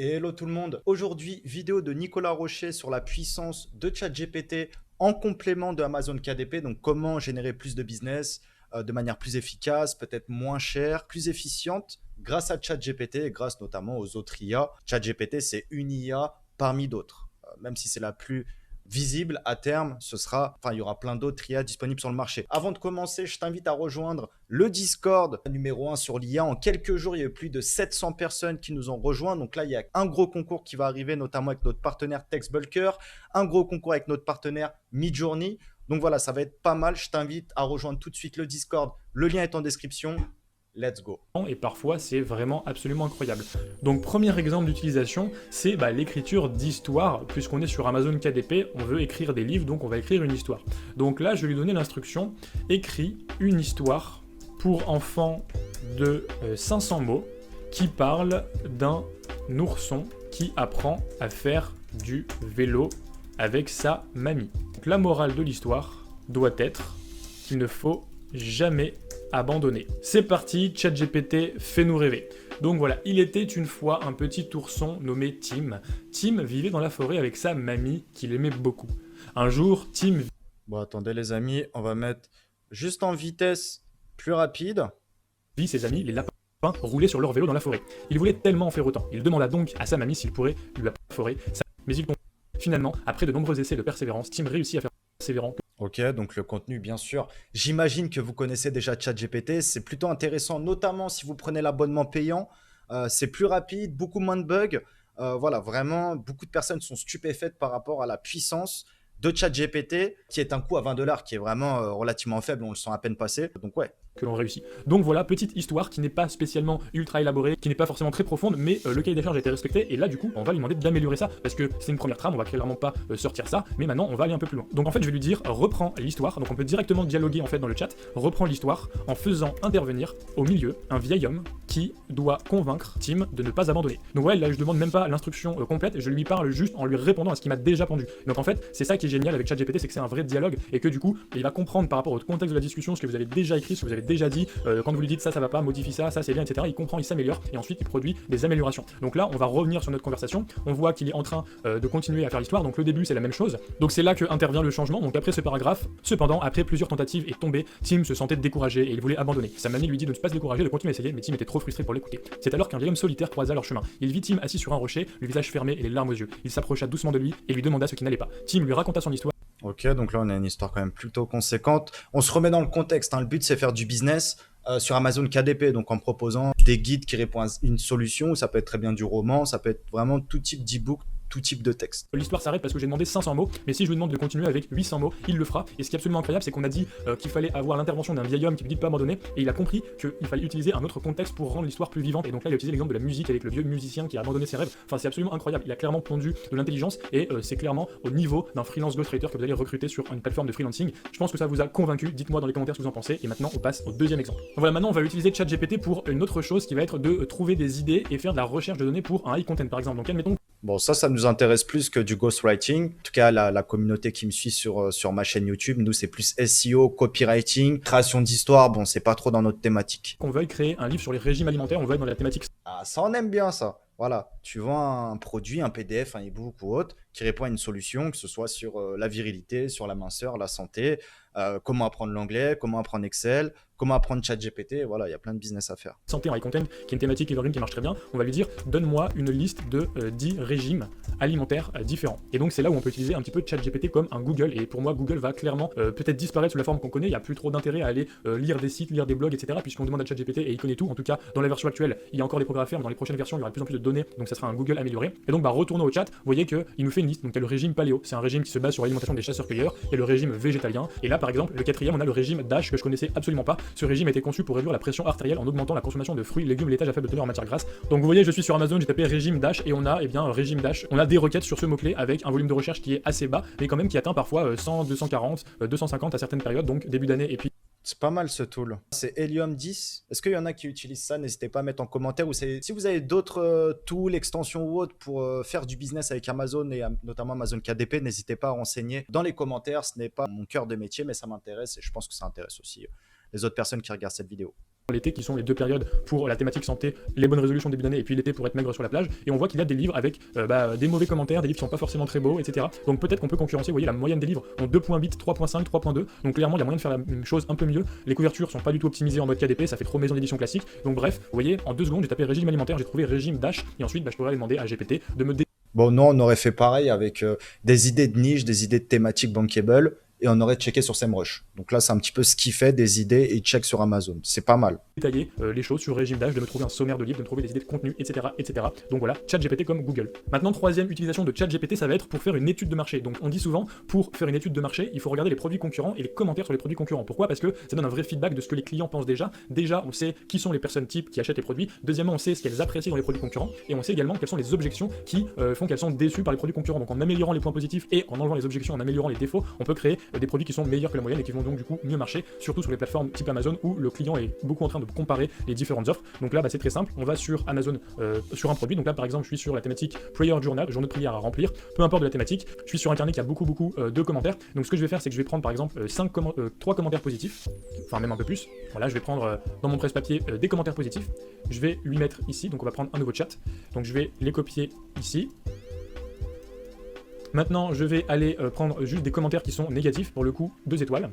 Et hello tout le monde. Aujourd'hui, vidéo de Nicolas Rocher sur la puissance de ChatGPT en complément de Amazon KDP. Donc, comment générer plus de business de manière plus efficace, peut-être moins chère, plus efficiente grâce à ChatGPT et grâce notamment aux autres IA. ChatGPT, c'est une IA parmi d'autres. Même si c'est la plus visible à terme, il y aura plein d'autres IA disponibles sur le marché. Avant de commencer, je t'invite à rejoindre le Discord numéro 1 sur l'IA. En quelques jours, il y a eu plus de 700 personnes qui nous ont rejoints. Donc là, il y a un gros concours qui va arriver, notamment avec notre partenaire TextBulker, un gros concours avec notre partenaire Midjourney. Donc voilà, ça va être pas mal. Je t'invite à rejoindre tout de suite le Discord. Le lien est en description. Let's go. Et parfois c'est vraiment absolument incroyable. Donc premier exemple d'utilisation, c'est l'écriture d'histoires. Puisqu'on est sur Amazon KDP, on veut écrire des livres, donc on va écrire une histoire. Donc là, je vais lui donner l'instruction, écris une histoire pour enfants de 500 mots qui parle d'un ourson qui apprend à faire du vélo avec sa mamie. Donc la morale de l'histoire doit être qu'il ne faut jamais abandonner. C'est parti, ChatGPT, fais-nous rêver. Donc voilà, il était une fois un petit ourson nommé Tim. Tim vivait dans la forêt avec sa mamie qu'il aimait beaucoup. Un jour, Tim Bon, attendez les amis, on va mettre juste en vitesse plus rapide. vit ses amis, les lapins, rouler sur leur vélo dans la forêt. Il voulait tellement en faire autant. Il demanda donc à sa mamie s'il pourrait lui apprendre la forêt. Mais il finalement, après de nombreux essais de persévérance, Tim réussit à faire persévérant. Ok, donc le contenu, bien sûr. J'imagine que vous connaissez déjà ChatGPT. C'est plutôt intéressant, notamment si vous prenez l'abonnement payant. C'est plus rapide, beaucoup moins de bugs. Voilà, vraiment, beaucoup de personnes sont stupéfaites par rapport à la puissance de ChatGPT, qui est un coût à 20 $, qui est vraiment relativement faible. On le sent à peine passer. Donc ouais. Que l'on réussit. Donc voilà, petite histoire qui n'est pas spécialement ultra élaborée, qui n'est pas forcément très profonde, mais le cahier des charges a été respecté, et là du coup, on va lui demander d'améliorer ça, parce que c'est une première trame, on va clairement pas sortir ça, mais maintenant on va aller un peu plus loin. Donc en fait, je vais lui dire, reprends l'histoire, donc on peut directement dialoguer en fait dans le chat, reprends l'histoire en faisant intervenir au milieu un vieil homme qui doit convaincre Tim de ne pas abandonner. Donc ouais, là je demande même pas l'instruction complète, je lui parle juste en lui répondant à ce qu'il m'a déjà pendu. Donc en fait, c'est ça qui est génial avec ChatGPT, c'est que c'est un vrai dialogue, et que du coup, il va comprendre par rapport au contexte de la discussion ce que vous avez déjà écrit, ce que vous avez déjà dit, quand vous lui dites ça va pas, modifie ça, ça c'est bien, etc. Il comprend, il s'améliore, et ensuite il produit des améliorations. Donc là, on va revenir sur notre conversation, on voit qu'il est en train de continuer à faire l'histoire, donc le début c'est la même chose, donc c'est là que intervient le changement, donc après ce paragraphe, cependant, après plusieurs tentatives et tombées, Tim se sentait découragé et il voulait abandonner. Sa mamie lui dit de ne pas se décourager, de continuer à essayer, mais Tim était trop frustré pour l'écouter. C'est alors qu'un vieil homme solitaire croisa leur chemin. Il vit Tim assis sur un rocher, le visage fermé et les larmes aux yeux. Il s'approcha doucement de lui et lui demanda ce qui n'allait pas. Tim lui raconta son histoire. Ok, donc là on a une histoire quand même plutôt conséquente. On se remet dans le contexte, hein. Le but c'est faire du business sur Amazon KDP, donc en proposant des guides qui répondent à une solution. Ça peut être très bien du roman, ça peut être vraiment tout type d'e-book, tout type de texte. L'histoire s'arrête parce que j'ai demandé 500 mots, mais si je lui demande de continuer avec 800 mots, il le fera. Et ce qui est absolument incroyable, c'est qu'on a dit qu'il fallait avoir l'intervention d'un vieil homme qui lui dit de pas abandonner, et il a compris qu'il fallait utiliser un autre contexte pour rendre l'histoire plus vivante. Et donc là, il a utilisé l'exemple de la musique avec le vieux musicien qui a abandonné ses rêves. Enfin, c'est absolument incroyable. Il a clairement pondu de l'intelligence, et c'est clairement au niveau d'un freelance ghostwriter que vous allez recruter sur une plateforme de freelancing. Je pense que ça vous a convaincu. Dites-moi dans les commentaires ce que vous en pensez. Et maintenant, on passe au deuxième exemple. Voilà, maintenant, on va utiliser ChatGPT pour une autre chose qui va être de trouver des idées et faire de la recherche de données pour un high content, par exemple. Donc, admettons. Bon, ça nous intéresse plus que du ghostwriting. En tout cas, la communauté qui me suit sur ma chaîne YouTube, nous, c'est plus SEO, copywriting, création d'histoire. Bon, c'est pas trop dans notre thématique. Qu'on veuille créer un livre sur les régimes alimentaires, on va être dans la thématique. Ah, ça, on aime bien ça. Voilà, tu vends un produit, un PDF, un e-book ou autre, qui répond à une solution, que ce soit sur la virilité, sur la minceur, la santé, comment apprendre l'anglais, comment apprendre Excel, comment apprendre ChatGPT. Voilà, il y a plein de business à faire. Santé en high content, qui est une thématique evergreen qui marche très bien, on va lui dire donne-moi une liste de 10 régimes alimentaires différents. Et donc c'est là où on peut utiliser un petit peu ChatGPT comme un Google, et pour moi Google va clairement peut-être disparaître sous la forme qu'on connaît. Il n'y a plus trop d'intérêt à aller lire des sites, lire des blogs, etc. puisqu'on demande à ChatGPT et il connaît tout. En tout cas, dans la version actuelle, il y a encore des progrès à faire, mais dans les prochaines versions, il y aura de plus en plus de données, donc ça sera un Google amélioré. Et donc retournons au chat, vous voyez qu'il nous fait une liste. Donc il y a le régime paléo, c'est un régime qui se base sur l'alimentation des chasseurs-cueilleurs, il y a le régime végétalien, et là par exemple, le quatrième, on a le régime DASH que je connaissais absolument pas. Ce régime a été conçu pour réduire la pression artérielle en augmentant la consommation de fruits, légumes, laitage à faible teneur en matière grasse. Donc vous voyez, je suis sur Amazon, j'ai tapé régime DASH et on a régime DASH. On a des requêtes sur ce mot-clé avec un volume de recherche qui est assez bas, mais quand même qui atteint parfois 100, 240, 250 à certaines périodes, donc début d'année et puis. C'est pas mal ce tool. C'est Helium 10. Est-ce qu'il y en a qui utilisent ça? N'hésitez pas à mettre en commentaire. Ou si vous avez d'autres tools, extensions ou autres pour faire du business avec Amazon et notamment Amazon KDP, n'hésitez pas à renseigner dans les commentaires. Ce n'est pas mon cœur de métier, mais ça m'intéresse et je pense que ça intéresse aussi les autres personnes qui regardent cette vidéo. l'été, qui sont les 2 périodes pour la thématique santé, les bonnes résolutions début d'année, et puis l'été pour être maigre sur la plage. Et on voit qu'il y a des livres avec des mauvais commentaires, des livres qui sont pas forcément très beaux, etc. Donc peut-être qu'on peut concurrencer. Vous voyez, la moyenne des livres ont 2.8, 3.5, 3.2. Donc clairement, il y a moyen de faire la même chose un peu mieux. Les couvertures sont pas du tout optimisées en mode KDP, ça fait trop maison d'édition classique. Donc bref, vous voyez, en 2 secondes, j'ai tapé régime alimentaire, j'ai trouvé régime DASH, et ensuite je pourrais aller demander à GPT de me Bon, non, on aurait fait pareil avec des idées de niche, des idées de thématiques bankable, et on aurait checké sur SEMrush. Donc là, c'est un petit peu ce qu'il fait, des idées, et il check sur Amazon. C'est pas mal. détailler les choses sur régime d'âge, de me trouver un sommaire de livres, de me trouver des idées de contenu, etc. etc. Donc voilà, ChatGPT comme Google. Maintenant, troisième utilisation de ChatGPT, ça va être pour faire une étude de marché. Donc on dit souvent, pour faire une étude de marché, il faut regarder les produits concurrents et les commentaires sur les produits concurrents. Pourquoi? Parce que ça donne un vrai feedback de ce que les clients pensent déjà. Déjà, on sait qui sont les personnes types qui achètent les produits. Deuxièmement, on sait ce qu'elles apprécient dans les produits concurrents. Et on sait également quelles sont les objections qui font qu'elles sont déçues par les produits concurrents. Donc en améliorant les points positifs et en enlevant les objections, en améliorant les défauts, on peut créer des produits qui sont meilleurs que la moyenne et qui vont donc du coup mieux marcher, surtout sur les plateformes type Amazon où le client est beaucoup en train de comparer les différentes offres. Donc là, c'est très simple, on va sur Amazon, sur un produit. Donc là, par exemple, je suis sur la thématique Prayer Journal, journée de prière à remplir, peu importe de la thématique. Je suis sur un carnet qui a beaucoup de commentaires. Donc ce que je vais faire, c'est que je vais prendre par exemple 3 commentaires positifs, enfin même un peu plus. Voilà, je vais prendre dans mon presse-papier des commentaires positifs. Je vais lui mettre ici, donc on va prendre un nouveau chat. Donc je vais les copier ici. Maintenant, je vais aller prendre juste des commentaires qui sont négatifs, pour le coup, 2 étoiles,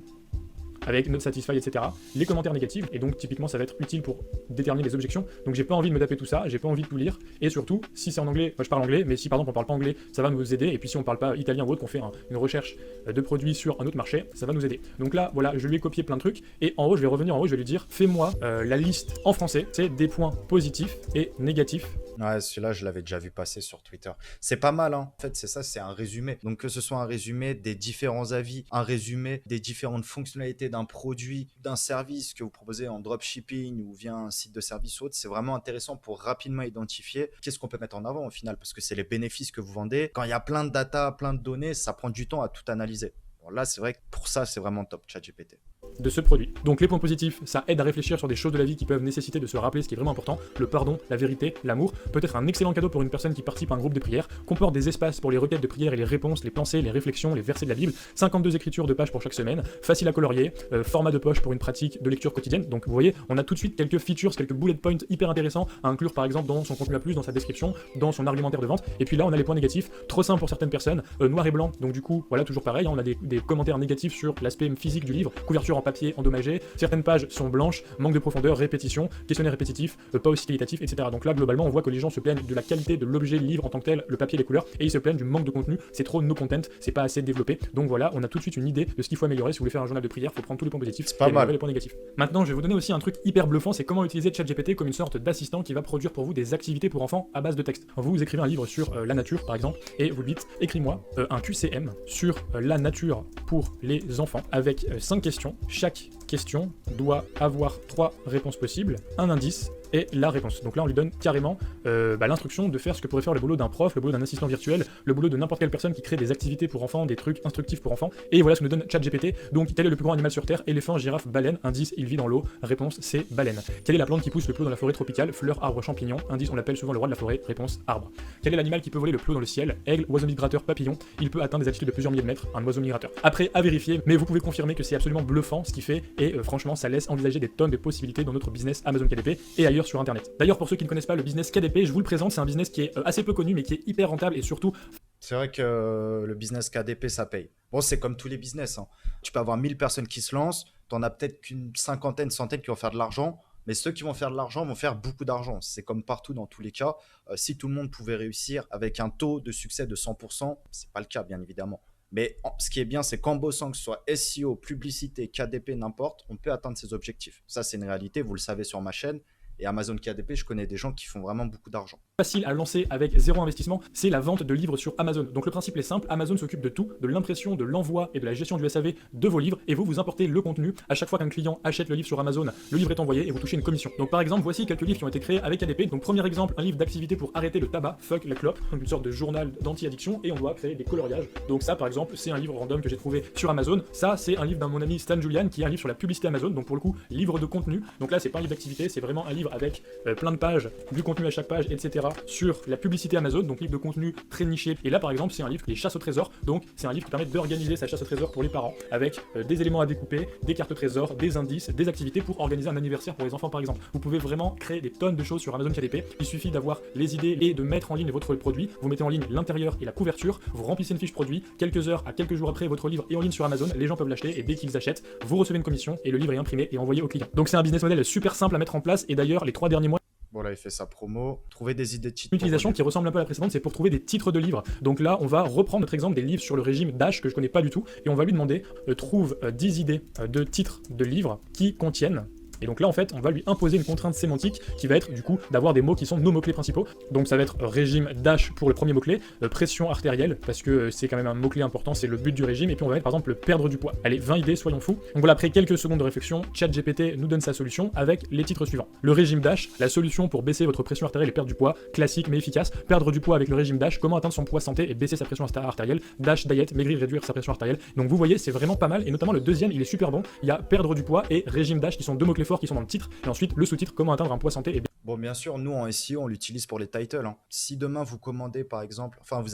avec not satisfied, etc. Les commentaires négatifs, et donc typiquement ça va être utile pour déterminer les objections. Donc j'ai pas envie de me taper tout ça, j'ai pas envie de tout lire, et surtout, si c'est en anglais, moi je parle anglais, mais si par exemple on parle pas anglais, ça va nous aider, et puis si on parle pas italien ou autre, qu'on fait une recherche de produits sur un autre marché, ça va nous aider. Donc là, voilà, je lui ai copié plein de trucs, et en haut, je vais revenir en haut, je vais lui dire, fais-moi la liste en français, c'est des points positifs et négatifs. Ouais, celui-là, je l'avais déjà vu passer sur Twitter. C'est pas mal, hein. En fait, c'est ça, c'est un résumé. Donc, que ce soit un résumé des différents avis, un résumé des différentes fonctionnalités d'un produit, d'un service que vous proposez en dropshipping ou via un site de service ou autre, c'est vraiment intéressant pour rapidement identifier qu'est-ce qu'on peut mettre en avant au final, parce que c'est les bénéfices que vous vendez. Quand il y a plein de data, plein de données, ça prend du temps à tout analyser. Bon, là, c'est vrai que pour ça, c'est vraiment top, ChatGPT. De ce produit. Donc les points positifs, ça aide à réfléchir sur des choses de la vie qui peuvent nécessiter de se rappeler ce qui est vraiment important, le pardon, la vérité, l'amour, peut être un excellent cadeau pour une personne qui participe à un groupe de prière, comporte des espaces pour les requêtes de prière et les réponses, les pensées, les réflexions, les versets de la Bible, 52 écritures de pages pour chaque semaine, facile à colorier, format de poche pour une pratique de lecture quotidienne. Donc vous voyez, on a tout de suite quelques features, quelques bullet points hyper intéressants à inclure par exemple dans son contenu à plus, dans sa description, dans son argumentaire de vente. Et puis là on a les points négatifs, trop simple pour certaines personnes, noir et blanc, donc du coup voilà toujours pareil, on a des commentaires négatifs sur l'aspect physique du livre, couverture en papier endommagée, certaines pages sont blanches, manque de profondeur, répétition, questionnaire répétitif, pas aussi qualitatif, etc. Donc là, globalement, on voit que les gens se plaignent de la qualité de l'objet, le livre en tant que tel, le papier, les couleurs, et ils se plaignent du manque de contenu, c'est trop no content, c'est pas assez développé. Donc voilà, on a tout de suite une idée de ce qu'il faut améliorer. Si vous voulez faire un journal de prière, il faut prendre tous les points positifs et améliorer les points négatifs. Maintenant, je vais vous donner aussi un truc hyper bluffant, c'est comment utiliser ChatGPT comme une sorte d'assistant qui va produire pour vous des activités pour enfants à base de texte. Vous écrivez un livre sur la nature, par exemple, et vous dites, écris-moi un QCM sur la nature pour les enfants, avec 5 questions. Chaque question doit avoir 3 réponses possibles, un indice et la réponse. Donc là, on lui donne carrément l'instruction de faire ce que pourrait faire le boulot d'un prof, le boulot d'un assistant virtuel, le boulot de n'importe quelle personne qui crée des activités pour enfants, des trucs instructifs pour enfants. Et voilà ce que nous donne ChatGPT. Donc, quel est le plus grand animal sur Terre? Éléphant, girafe, baleine. Indice, il vit dans l'eau. Réponse, c'est baleine. Quelle est la plante qui pousse le plus haut dans la forêt tropicale? Fleur, arbre, champignon. Indice, on l'appelle souvent le roi de la forêt. Réponse, arbre. Quel est l'animal qui peut voler le plus haut dans le ciel? Aigle, oiseau migrateur, papillon. Il peut atteindre des altitudes de plusieurs milliers de mètres. Un oiseau migrateur. Après, à vérifier, mais vous pouvez confirmer que c'est absolument bluffant ce qu'il fait. Et franchement, ça laisse envisager des tonnes de possibilités dans notre business Amazon KDP et ailleurs sur Internet. D'ailleurs, pour ceux qui ne connaissent pas le business KDP, je vous le présente, c'est un business qui est assez peu connu mais qui est hyper rentable et surtout... C'est vrai que le business KDP, ça paye. Bon, c'est comme tous les business, hein. Tu peux avoir 1000 personnes qui se lancent, tu en as peut-être qu'une cinquantaine, centaine qui vont faire de l'argent, mais ceux qui vont faire de l'argent vont faire beaucoup d'argent. C'est comme partout dans tous les cas. Si tout le monde pouvait réussir avec un taux de succès de 100%, c'est pas le cas, bien évidemment. Mais ce qui est bien, c'est qu'en bossant, que ce soit SEO, publicité, KDP, n'importe, on peut atteindre ses objectifs. Ça, c'est une réalité, vous le savez sur ma chaîne. Et Amazon KDP, je connais des gens qui font vraiment beaucoup d'argent. Facile à lancer avec 0 investissement, c'est la vente de livres sur Amazon. Donc le principe est simple, Amazon s'occupe de tout, de l'impression, de l'envoi et de la gestion du SAV de vos livres, et vous importez le contenu. À chaque fois qu'un client achète le livre sur Amazon, le livre est envoyé et vous touchez une commission. Donc par exemple, voici quelques livres qui ont été créés avec KDP. Donc premier exemple, un livre d'activité pour arrêter le tabac, fuck la clope, une sorte de journal d'anti-addiction, et on doit créer des coloriages. Donc ça par exemple, c'est un livre random que j'ai trouvé sur Amazon. Ça c'est un livre d'un mon ami Stan Julian qui est un livre sur la publicité Amazon, donc pour le coup, livre de contenu. Donc là c'est pas un livre d'activité, c'est vraiment un livre avec plein de pages, du contenu à chaque page, etc. ira sur la publicité Amazon, donc livre de contenu très niché. Et là, par exemple, c'est un livre qui est chasse au trésor. Donc, c'est un livre qui permet d'organiser sa chasse au trésor pour les parents avec des éléments à découper, des cartes trésor, des indices, des activités pour organiser un anniversaire pour les enfants, par exemple. Vous pouvez vraiment créer des tonnes de choses sur Amazon KDP. Il suffit d'avoir les idées et de mettre en ligne votre produit. Vous mettez en ligne l'intérieur et la couverture. Vous remplissez une fiche produit. Quelques heures à quelques jours après, votre livre est en ligne sur Amazon. Les gens peuvent l'acheter et dès qu'ils achètent, vous recevez une commission et le livre est imprimé et envoyé au client. Donc, c'est un business model super simple à mettre en place. Et d'ailleurs, les 3 derniers mois, Bon, là, il fait sa promo. Trouver des idées de titres. Utilisation qui ressemble un peu à la précédente, c'est pour trouver des titres de livres. Donc là, on va reprendre notre exemple des livres sur le régime Dash que je connais pas du tout et on va lui demander trouve 10 idées de titres de livres qui contiennent. Et donc là, en fait, on va lui imposer une contrainte sémantique qui va être, du coup, d'avoir des mots qui sont nos mots-clés principaux. Donc ça va être régime Dash pour le premier mot-clé, pression artérielle, parce que c'est quand même un mot-clé important, c'est le but du régime. Et puis on va mettre, par exemple, perdre du poids. Allez, 20 idées, soyons fous. Donc voilà, après quelques secondes de réflexion, ChatGPT nous donne sa solution avec les titres suivants. Le régime Dash, la solution pour baisser votre pression artérielle et perdre du poids, classique mais efficace. Perdre du poids avec le régime Dash, comment atteindre son poids santé et baisser sa pression artérielle. Dash diet, maigrir, réduire sa pression artérielle. Donc vous voyez, c'est vraiment pas mal. Et notamment le deuxième, il est super bon. Il y a perdre du poids et régime Dash qui sont deux mots-clés forts qui sont dans le titre. Et ensuite, le sous-titre, comment atteindre un poids santé et Bon, bien sûr, nous en SEO, on l'utilise pour les titles, hein. Si demain vous commandez, par exemple, enfin, vous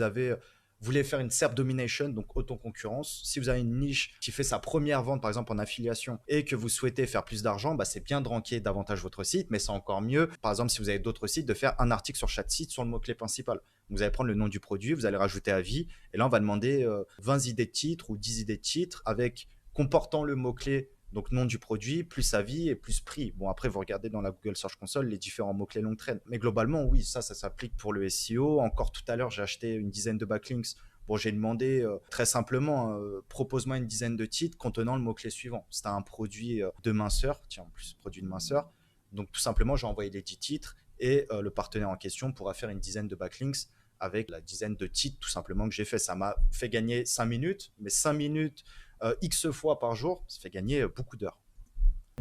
voulez faire une SERP domination, donc auto-concurrence. Si vous avez une niche qui fait sa première vente, par exemple en affiliation, et que vous souhaitez faire plus d'argent, bah, c'est bien de ranker davantage votre site, mais c'est encore mieux, par exemple, si vous avez d'autres sites, de faire un article sur chaque site sur le mot-clé principal. Vous allez prendre le nom du produit, vous allez rajouter avis, et là, on va demander 20 idées de titres ou 10 idées de titres avec comportant le mot-clé. Donc, nom du produit, plus avis et plus prix. Bon, après, vous regardez dans la Google Search Console les différents mots-clés longue traîne. Mais globalement, oui, ça s'applique pour le SEO. Encore tout à l'heure, j'ai acheté une dizaine de backlinks. Bon, j'ai demandé très simplement, propose-moi une dizaine de titres contenant le mot-clé suivant. C'était un produit de minceur. Tiens, en plus, produit de minceur. Donc, tout simplement, j'ai envoyé les 10 titres et le partenaire en question pourra faire une dizaine de backlinks avec la dizaine de titres tout simplement que j'ai fait. Ça m'a fait gagner 5 minutes, mais 5 minutes X fois par jour, ça fait gagner beaucoup d'heures.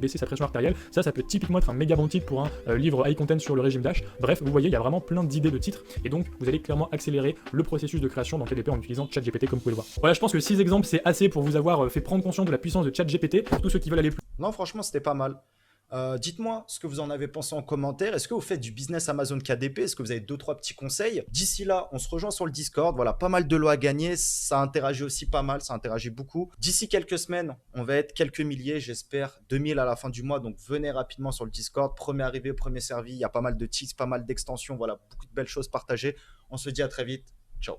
baisser sa pression artérielle, ça peut typiquement être un méga bon titre pour un livre high content sur le régime Dash. Bref, vous voyez, il y a vraiment plein d'idées de titres et donc vous allez clairement accélérer le processus de création dans KDP en utilisant ChatGPT comme vous pouvez le voir. Voilà, je pense que 6 exemples c'est assez pour vous avoir fait prendre conscience de la puissance de ChatGPT. Pour tous ceux qui veulent aller plus Non, franchement, c'était pas mal. Dites-moi ce que vous en avez pensé en commentaire. Est-ce que vous faites du business Amazon KDP? Est-ce que vous avez 2-3 petits conseils? D'ici là, on se rejoint sur le Discord. Voilà, pas mal de lots à gagner. Ça interagit aussi pas mal, ça interagit beaucoup. D'ici quelques semaines, on va être quelques milliers, j'espère 2000 à la fin du mois. Donc venez rapidement sur le Discord. Premier arrivé, premier servi. Il y a pas mal de tips, pas mal d'extensions. Voilà, beaucoup de belles choses partagées. On se dit à très vite. Ciao.